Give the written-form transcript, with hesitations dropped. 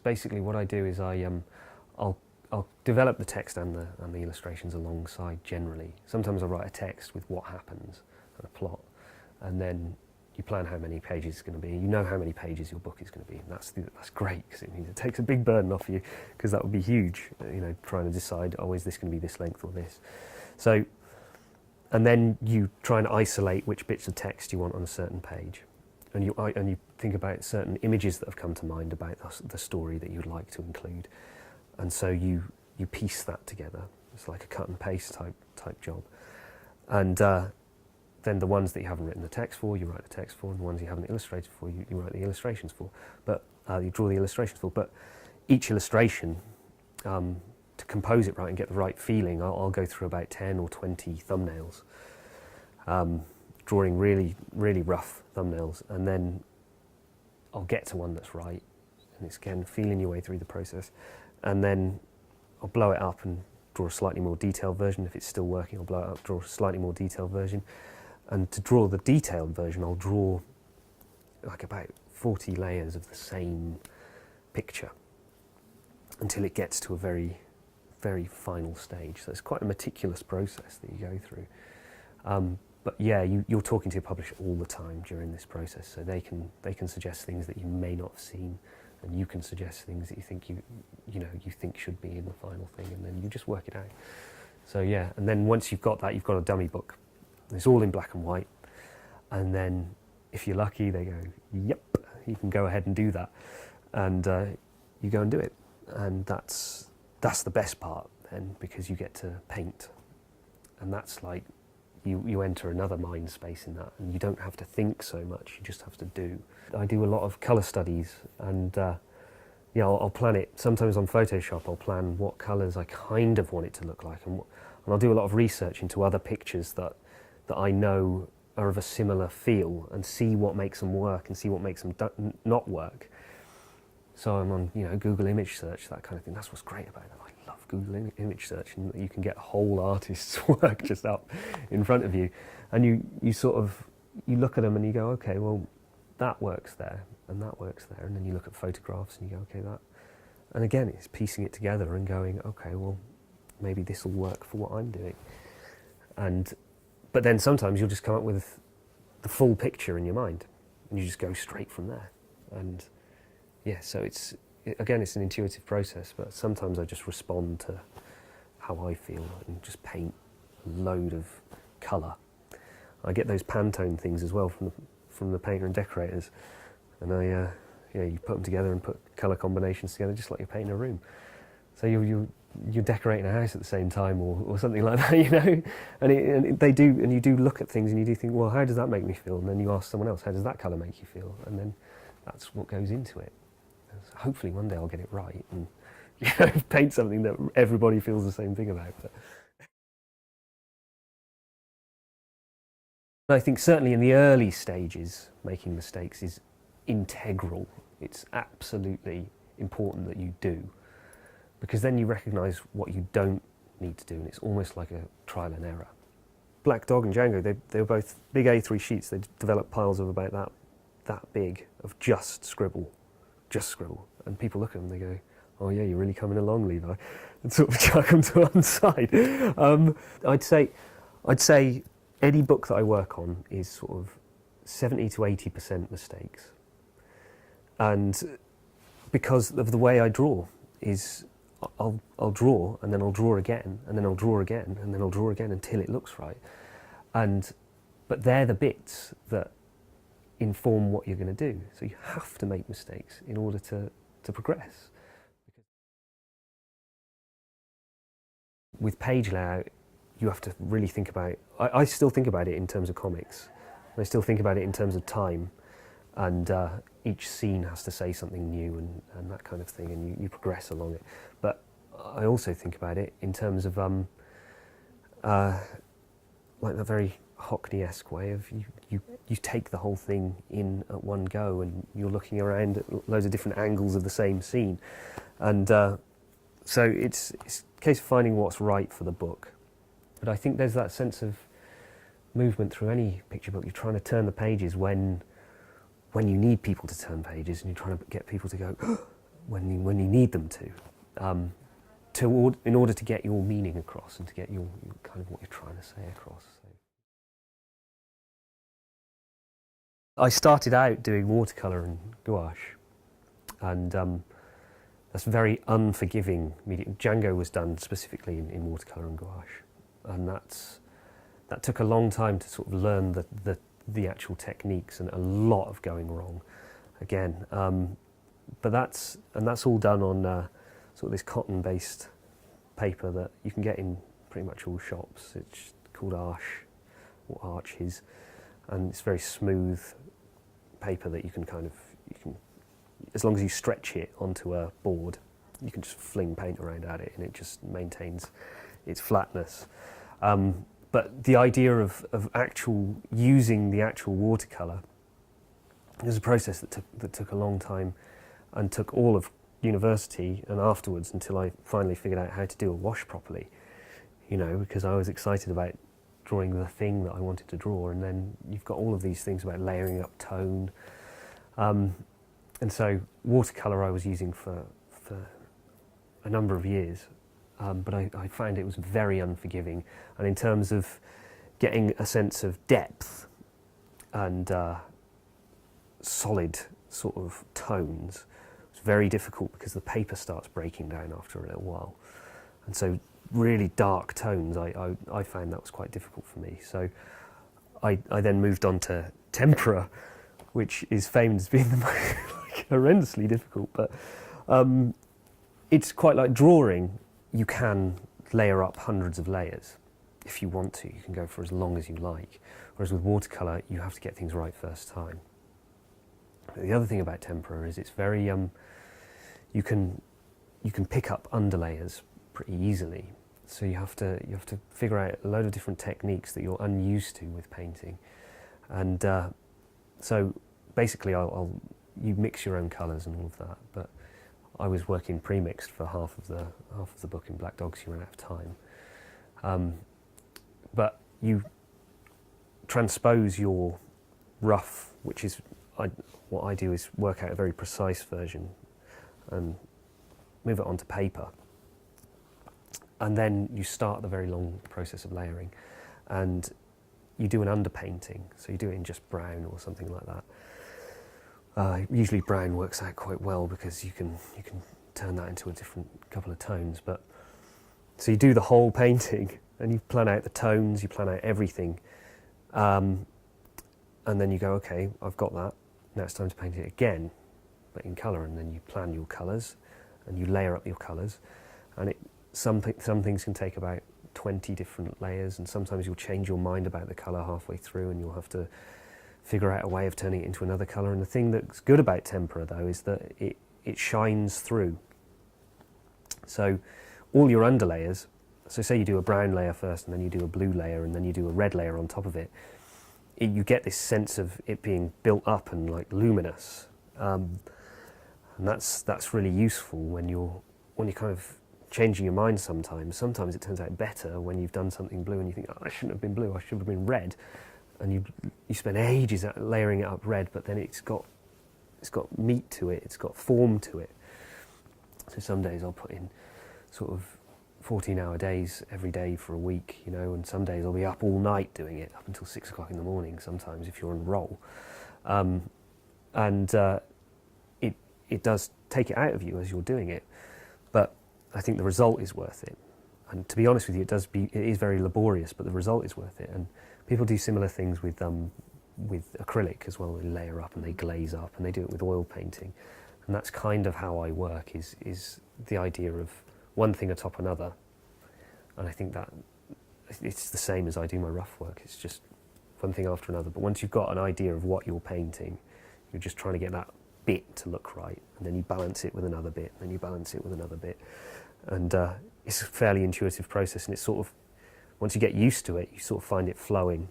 basically what I do is I'll develop the text and the illustrations alongside generally. Sometimes I write a text with what happens and a plot, and then you plan how many pages it's going to be. You know how many pages your book is going to be. And that's great, because it means it takes a big burden off you, because that would be huge, you know, trying to decide, oh, is this going to be this length or this? So, and then you try and isolate which bits of text you want on a certain page. And you think about certain images that have come to mind about the story that you'd like to include. And so you piece that together. It's like a cut and paste type job. And then the ones that you haven't written the text for, you write the text for, and the ones you haven't illustrated for, you write the illustrations for. But you draw the illustrations for. But each illustration, to compose it right and get the right feeling, I'll go through about 10 or 20 thumbnails, drawing really, really rough thumbnails, and then I'll get to one that's right. And it's again feeling your way through the process, and then I'll blow it up and draw a slightly more detailed version. If it's still working, I'll blow it up, draw a slightly more detailed version. And to draw the detailed version, I'll draw like about 40 layers of the same picture until it gets to a very, very final stage. So it's quite a meticulous process that you go through. But yeah, you're talking to your publisher all the time during this process, so they can suggest things that you may not have seen, and you can suggest things that you think you think should be in the final thing, and then you just work it out. So yeah, and then once you've got that, you've got a dummy book. It's all in black and white, and then if you're lucky, they go, yep, you can go ahead and do that, and you go and do it, and that's the best part then, because you get to paint, and that's like you enter another mind space in that, and you don't have to think so much, you just have to do. I do a lot of colour studies, and I'll plan it. Sometimes on Photoshop I'll plan what colours I kind of want it to look like, and I'll do a lot of research into other pictures that I know are of a similar feel, and see what makes them work and see what makes them not work. So I'm on Google image search, that kind of thing. That's what's great about it. I love Google image search, and you can get whole artists' work just up in front of you, and you look at them and you go, okay, well that works there and that works there, and then you look at photographs and you go, okay, that, and again it's piecing it together and going, okay, well maybe this will work for what I'm doing. But then sometimes you'll just come up with the full picture in your mind, and you just go straight from there. And yeah, so it's an intuitive process, but sometimes I just respond to how I feel and just paint a load of colour. I get those Pantone things as well from the painter and decorators, and you put them together and put colour combinations together just like you're painting a room. So you're decorating a house at the same time, or something like that, and you do look at things and you do think, well, how does that make me feel? And then you ask someone else, how does that colour make you feel? And then that's what goes into it. So hopefully one day I'll get it right and paint something that everybody feels the same thing about. But I think certainly in the early stages, making mistakes is integral. It's absolutely important that you do, because then you recognise what you don't need to do, and it's almost like a trial and error. Black Dog and Django, they were both big A3 sheets. They developed piles of about that big of just scribble, and people look at them and they go, oh yeah, you're really coming along, Levi, and sort of chuck them to one side. I'd say any book that I work on is sort of 70 to 80% mistakes, and because of the way I draw is I'll draw, and then I'll draw again, and then I'll draw again, and then I'll draw again until it looks right. But they're the bits that inform what you're going to do. So you have to make mistakes in order to progress. With page layout, you have to really think about, I still think about it in terms of comics. I still think about it in terms of time, and each scene has to say something new and that kind of thing, and you progress along it. But I also think about it in terms of like a very Hockney-esque way of you take the whole thing in at one go, and you're looking around at loads of different angles of the same scene, and so it's a case of finding what's right for the book. But I think there's that sense of movement through any picture book. You're trying to turn the pages when you need people to turn pages, and you're trying to get people to go, when you need them to, in order to get your meaning across and to get your kind of what you're trying to say across. So. I started out doing watercolour and gouache, and that's very unforgiving medium. Django was done specifically in watercolour and gouache, and that took a long time to sort of learn the actual techniques, and a lot of going wrong again. But that's all done on sort of this cotton-based paper that you can get in pretty much all shops. It's called Arches, and it's very smooth paper that you can as long as you stretch it onto a board, you can just fling paint around at it and it just maintains its flatness. But the idea of using the actual watercolour is a process that took a long time, and took all of university and afterwards until I finally figured out how to do a wash properly, because I was excited about drawing the thing that I wanted to draw, and then you've got all of these things about layering up tone. And so watercolour I was using for a number of years, but I found it was very unforgiving, and in terms of getting a sense of depth and solid sort of tones, it's very difficult because the paper starts breaking down after a little while, and so really dark tones I found that was quite difficult for me. So I then moved on to tempera, which is famed as being the most horrendously difficult, but it's quite like drawing. You can layer up hundreds of layers if you want to. You can go for as long as you like, whereas with watercolour you have to get things right first time. The other thing about tempera is it's very you can pick up underlayers pretty easily, so you have to figure out a load of different techniques that you're unused to with painting, and so basically you mix your own colours and all of that, but I was working pre-mixed for half of the book in Black Dog, so you ran out of time. But you transpose your rough, which is what I do is work out a very precise version and move it onto paper, and then you start the very long process of layering, and you do an underpainting, so you do it in just brown or something like that. Usually brown works out quite well because you can turn that into a different couple of tones. But so you do the whole painting and you plan out the tones, you plan out everything, and then you go, okay, I've got that. Now it's time to paint it again, but in colour. And then you plan your colours and you layer up your colours, and some things can take about 20 different layers, and sometimes you'll change your mind about the colour halfway through and you'll have to figure out a way of turning it into another colour. And the thing that's good about tempera though is that it shines through. So all your underlayers, so say you do a brown layer first and then you do a blue layer and then you do a red layer on top of it, you get this sense of it being built up and like luminous, and that's really useful when you're kind of changing your mind sometimes. Sometimes it turns out better when you've done something blue and you think, oh, I shouldn't have been blue, I should have been red. And you spend ages layering it up red, but then it's got meat to it, it's got form to it. So some days I'll put in sort of 14-hour days every day for a week, and some days I'll be up all night doing it, up until 6 o'clock in the morning sometimes if you're on a roll. It does take it out of you as you're doing it, but I think the result is worth it. And to be honest with you, it is very laborious, but the result is worth it. And people do similar things with acrylic as well. They layer up and they glaze up, and they do it with oil painting. And that's kind of how I work, is the idea of one thing atop another. And I think that it's the same as I do my rough work. It's just one thing after another. But once you've got an idea of what you're painting, you're just trying to get that bit to look right, and then you balance it with another bit, and then you balance it with another bit. And it's a fairly intuitive process, and it's sort of, once you get used to it, you sort of find it flowing